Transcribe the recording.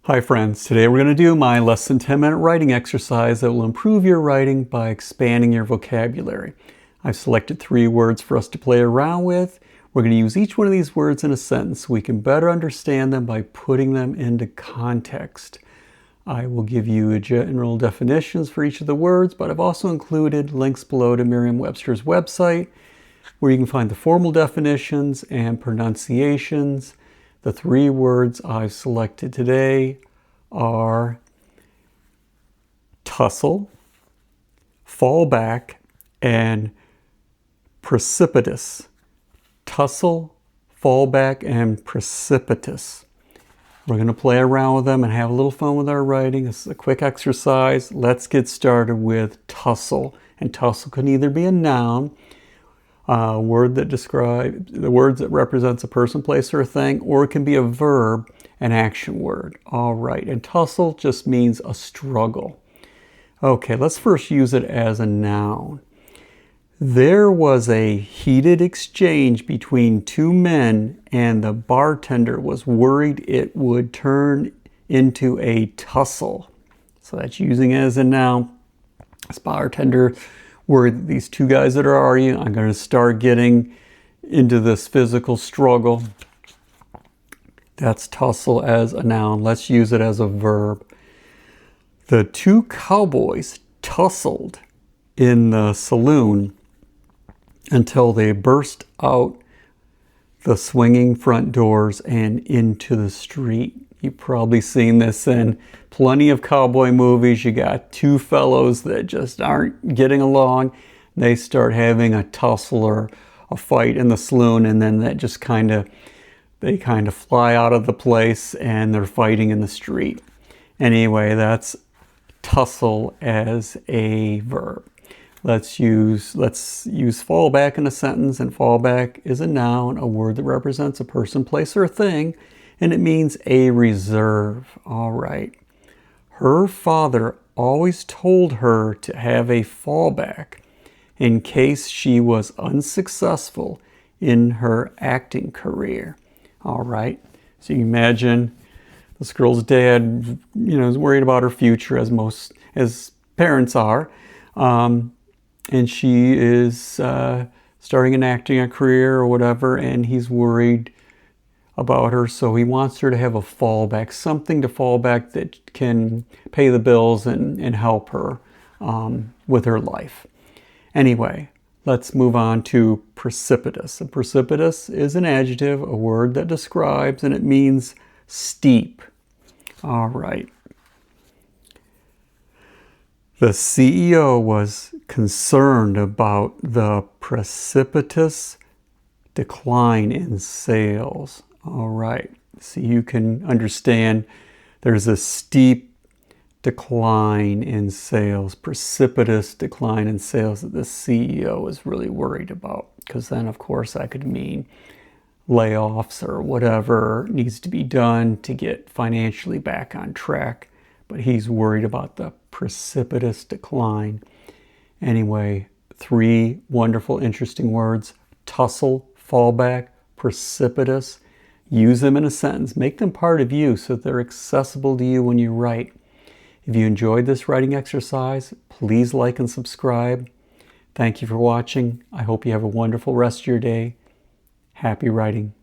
Hi friends, today we're going to do my less than 10-minute writing exercise that will improve your writing by expanding your vocabulary. I've selected 3 words for us to play around with. We're going to use each one of these words in a sentence so we can better understand them by putting them into context. I will give you general definitions for each of the words, but I've also included links below to Merriam-Webster's website where you can find the formal definitions and pronunciations. The 3 words I've selected today are tussle, fallback, and precipitous. Tussle, fallback, and precipitous. We're going to play around with them and have a little fun with our writing. This is a quick exercise. Let's get started with tussle. And tussle can either be a noun, a word that describes the words that represents a person, place, or a thing, or it can be a verb, an action word. All right, and tussle just means a struggle. Okay, let's first use it as a noun. There was a heated exchange between 2 men, and the bartender was worried it would turn into a tussle. So that's using it as a noun. This bartender worried that these 2 guys that are arguing are going to start getting into this physical struggle. That's tussle as a noun. Let's use it as a verb. The 2 cowboys tussled in the saloon until they burst out the swinging front doors and into the street. You've probably seen this in plenty of cowboy movies. You got 2 fellows that just aren't getting along. They start having a tussle or a fight in the saloon, and then that just they kind of fly out of the place and they're fighting in the street. Anyway, that's tussle as a verb. Let's use fallback in a sentence, and fallback is a noun, a word that represents a person, place, or a thing, and it means a reserve. All right. Her father always told her to have a fallback in case she was unsuccessful in her acting career. All right. So you imagine this girl's dad, is worried about her future, as parents are. And she is starting an acting career or whatever, and he's worried about her, so he wants her to have a fallback, something to fall back that can pay the bills and help her with her life. Anyway, let's move on to precipitous. A precipitous is an adjective, a word that describes, and it means steep. All right. The CEO was concerned about the precipitous decline in sales. All right, so you can understand there's a steep decline in sales, precipitous decline in sales that the CEO is really worried about, because then of course that could mean layoffs or whatever needs to be done to get financially back on track. But he's worried about the precipitous decline. Anyway, 3 wonderful, interesting words: tussle, fallback, precipitous. Use them in a sentence. Make them part of you so that they're accessible to you when you write. If you enjoyed this writing exercise, please like and subscribe. Thank you for watching. I hope you have a wonderful rest of your day. Happy writing.